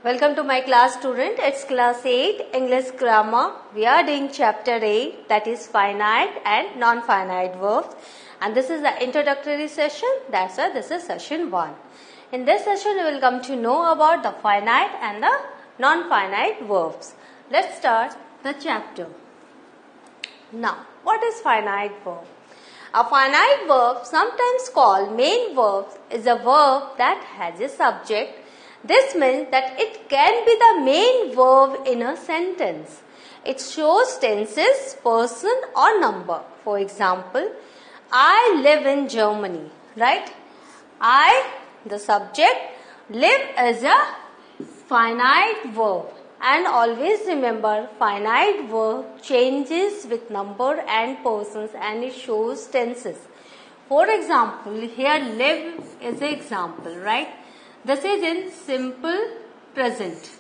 Welcome to my class student. It's class 8 English grammar. We are doing chapter 8, that is finite and non-finite verbs, and this is the introductory session. That's why this is session 1. In this session we will come to know about the finite and the non-finite verbs. Let's start the chapter. Now, what is finite verb? A finite verb, sometimes called main verb, is a verb that has a subject. This means that it can be the main verb in a sentence. It shows tenses, person or number. For example, I live in Germany, right? I, the subject, live is a finite verb. And always remember, finite verb changes with number and persons and it shows tenses. For example, here live is an example, right? This is in simple present.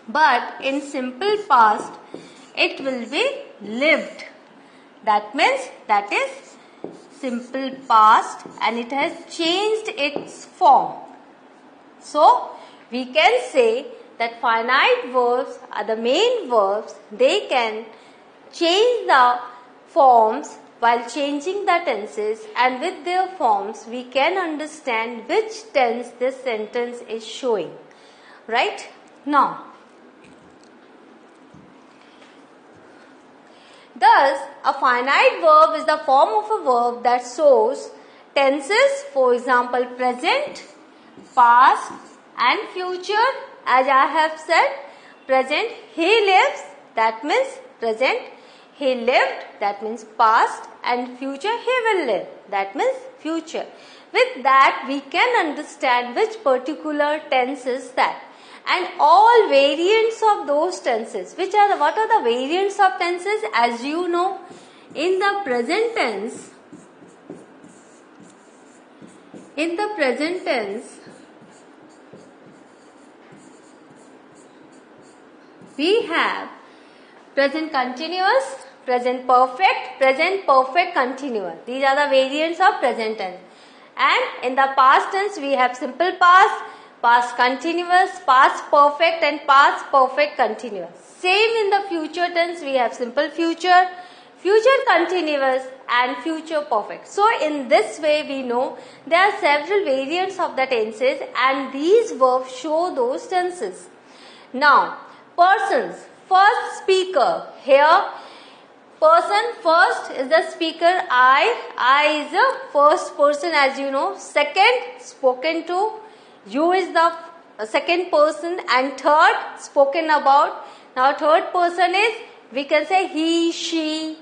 But in simple past, it will be lived. That means that is simple past and it has changed its form. So, we can say that finite verbs are the main verbs. They can change the forms while changing the tenses, and with their forms we can understand which tense this sentence is showing. Right? Now, thus a finite verb is the form of a verb that shows tenses, for example present, past and future. As I have said, present he lives, that means present. He lived, that means past, and future he will live, that means future. With that we can understand which particular tense is that. And all variants of those tenses, what are the variants of tenses? As you know, in the present tense, we have present continuous, present perfect continuous. These are the variants of present tense. And in the past tense we have simple past, past continuous, past perfect and past perfect continuous. Same in the future tense we have simple future, future continuous and future perfect. So in this way we know there are several variants of the tenses and these verbs show those tenses. Now, persons. First speaker. Here, person first is the speaker I is the first person, as you know. Second, spoken to. You is the second person, and third, spoken about. Now, third person is, we can say he, she,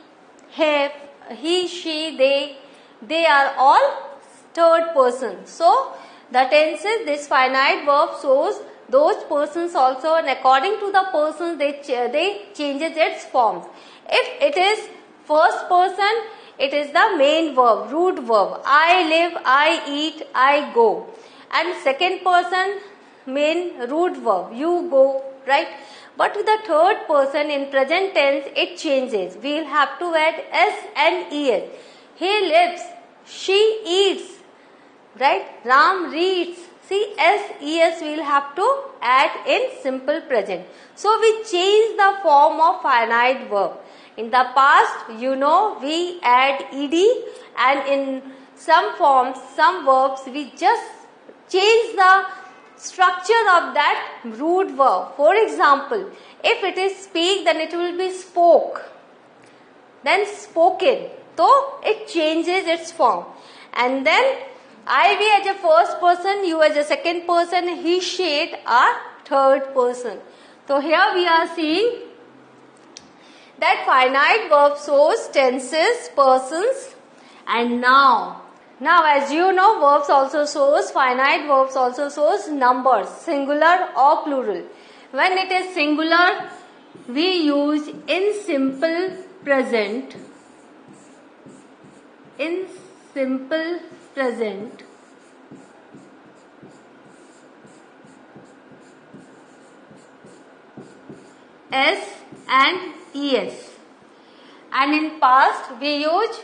they are all third person. So, the tenses, this finite verb shows those persons also, and according to the persons they changes its forms. If it is first person, it is the main verb, root verb. I live, I eat, I go. And second person, main root verb, you go, right? But with the third person in present tense, it changes. We will have to add S and ES. He lives, she eats, right? Ram reads. See, S, ES we will have to add in simple present. So, we change the form of finite verb. In the past, you know, we add ed, and in some forms, some verbs, we just change the structure of that root verb. For example, if it is speak, then it will be spoke. Then spoken. So, it changes its form. And then, I, we as a first person, you as a second person, he, she are third person. So here we are seeing that finite verb shows tenses, persons and noun. Now as you know, verbs also shows, finite verbs also shows numbers, singular or plural. When it is singular, we use in simple present. In simple present, S and ES, and in past we use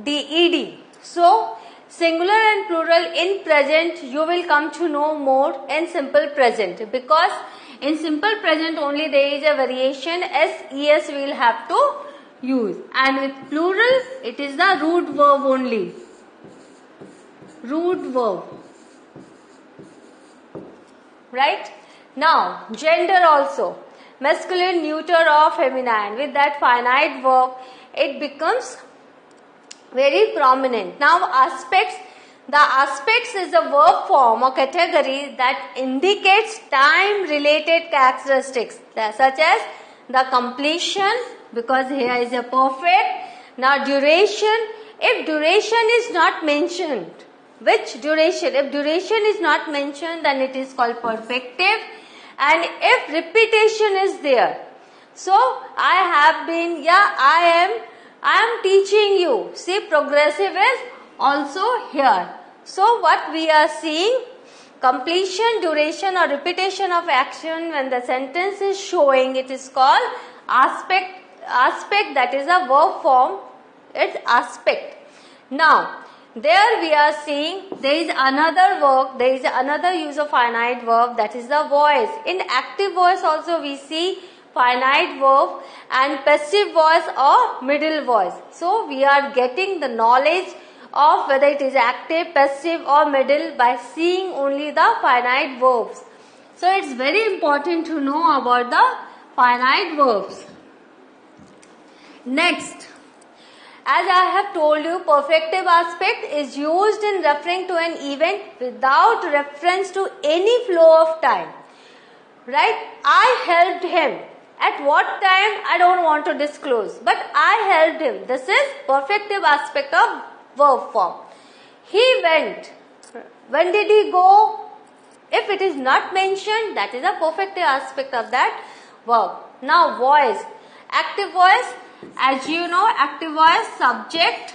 DED. So Singular and plural in present you will come to know more in simple present, because in simple present only there is a variation SES we will have to use, and with plural it is the root verb only. Root verb. Right? Now, gender also. Masculine, neuter or feminine. With that finite verb, it becomes very prominent. Now, aspects. The aspects is a verb form or category that indicates time-related characteristics, such as the completion, because here is a perfect. Now, duration. If duration is not mentioned, which duration? If duration is not mentioned, then it is called perfective. And if repetition is there, so I am teaching you. See, progressive is also here. So what we are seeing, completion, duration or repetition of action when the sentence is showing, it is called aspect. Aspect, that is a verb form, it's aspect. Now, there we are seeing there is another verb, there is another use of finite verb, that is the voice. In active voice also we see finite verb and passive voice or middle voice. So we are getting the knowledge of whether it is active, passive or middle by seeing only the finite verbs. So it's very important to know about the finite verbs. Next, as I have told you, perfective aspect is used in referring to an event without reference to any flow of time. Right? I helped him. At what time? I don't want to disclose. But I helped him. This is perfective aspect of verb form. He went. When did he go? If it is not mentioned, that is a perfective aspect of that verb. Now, voice. Active voice. As you know, active voice, subject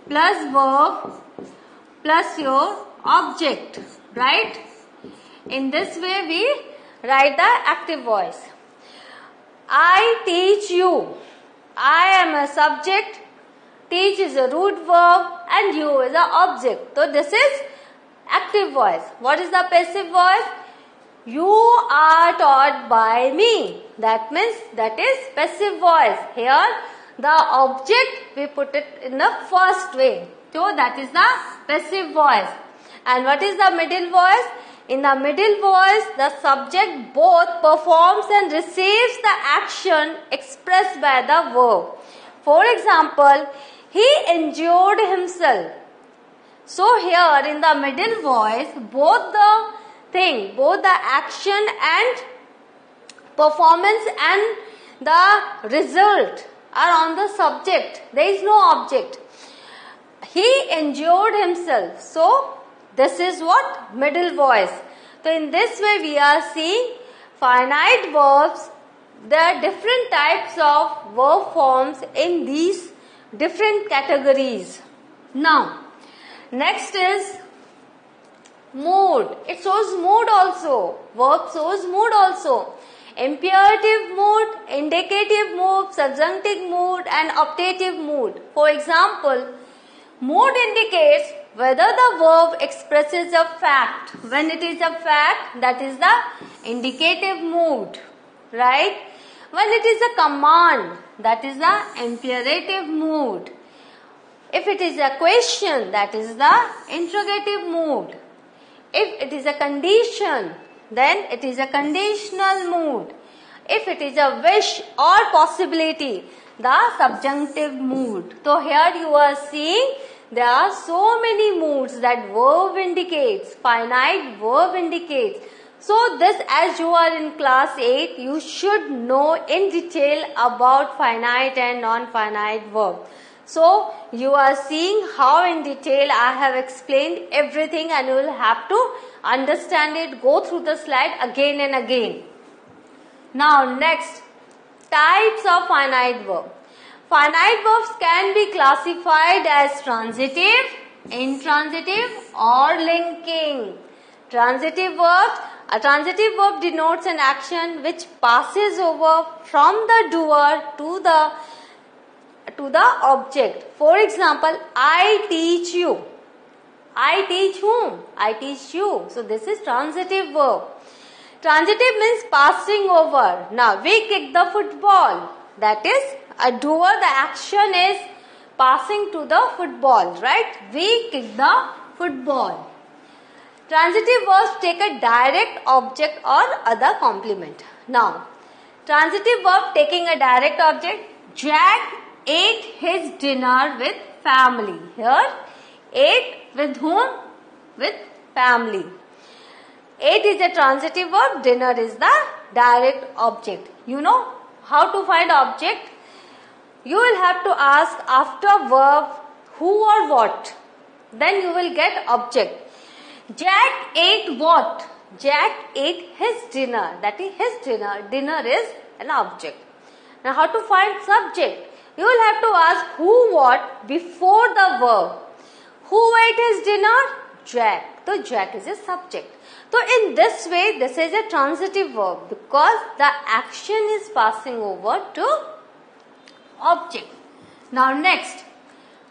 plus verb plus your object, right? In this way we write the active voice. I teach you. I am a subject, teach is a root verb and you is a object. So this is active voice. What is the passive voice? You are taught by me. That means that is passive voice. Here the object we put it in the first way. So that is the passive voice. And what is the middle voice? In the middle voice, the subject both performs and receives the action expressed by the verb. For example, he enjoyed himself. So here in the middle voice, both the action and performance and the result are on the subject. There is no object. He enjoyed himself. So this is what? Middle voice. So in this way we are seeing finite verbs. There are different types of verb forms in these different categories. Now, next is mood. It shows mood also. Verb shows mood also. Imperative mood, indicative mood, subjunctive mood and optative mood. For example, mood indicates whether the verb expresses a fact. When it is a fact, that is the indicative mood. Right? When it is a command, that is the imperative mood. If it is a question, that is the interrogative mood. If it is a condition, then it is a conditional mood. If it is a wish or possibility, the subjunctive mood. So here you are seeing there are so many moods that verb indicates, finite verb indicates. So this, as you are in class 8, you should know in detail about finite and non-finite verb. So you are seeing how in detail I have explained everything and you will have to understand it, go through the slide again and again. Now next, types of finite verb. Finite verbs can be classified as transitive, intransitive or linking. Transitive verbs. A transitive verb denotes an action which passes over from the doer to the to the object. For example, I teach you. I teach whom? I teach you. So this is transitive verb. Transitive means passing over. Now we kick the football. That is a doer. The action is passing to the football, right? We kick the football. Transitive verbs take a direct object or other complement. Now, transitive verb taking a direct object. Jack ate his dinner with family. Here, ate with whom? With family. Ate is a transitive verb. Dinner is the direct object. You know how to find object? You will have to ask after verb who or what. Then you will get object. Jack ate what? Jack ate his dinner. That is his dinner. Dinner is an object. Now how to find subject? You will have to ask who, what before the verb. Who ate his dinner? Jack. So Jack is a subject. So in this way, this is a transitive verb because the action is passing over to object. Now next,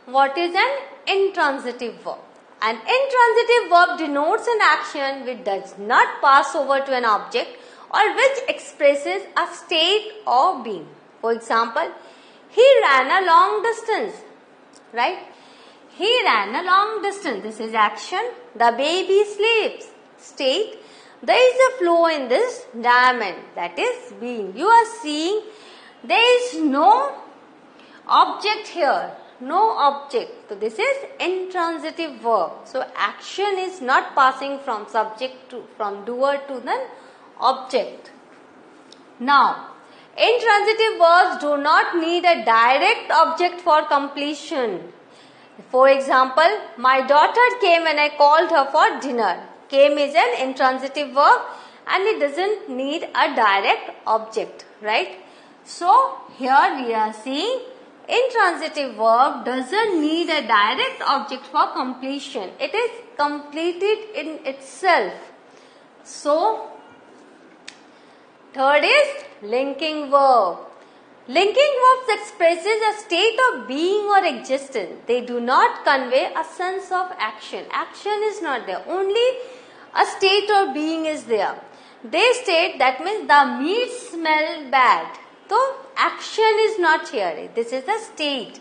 what is an intransitive verb? An intransitive verb denotes an action which does not pass over to an object or which expresses a state or being. For example, he ran a long distance, right? He ran a long distance. This is action. The baby sleeps. State. There is a flow in this diamond. That is being. You are seeing there is no object here. No object. So this is intransitive verb. So action is not passing from subject to, from doer to the object. Now, intransitive verbs do not need a direct object for completion. For example, my daughter came and I called her for dinner. Came is an intransitive verb and it doesn't need a direct object, right? So here we are seeing intransitive verb doesn't need a direct object for completion. It is completed in itself. So, third is linking verb. Linking verbs expresses a state of being or existence. They do not convey a sense of action. Action is not there. Only a state or being is there. They state that means the meat smelled bad. So, action is not here. This is a state.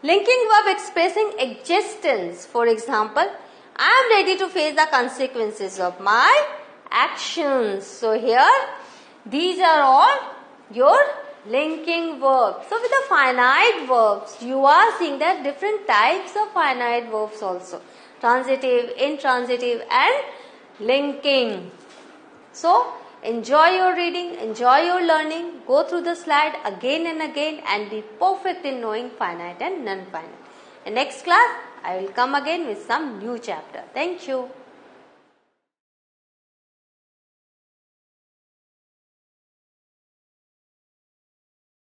Linking verb expressing existence. For example, I am ready to face the consequences of my actions. So, here these are all your linking verbs. So, with the finite verbs, you are seeing that different types of finite verbs also. Transitive, intransitive and linking. So, enjoy your reading, enjoy your learning, go through the slide again and again and be perfect in knowing finite and non-finite. In next class, I will come again with some new chapter. Thank you.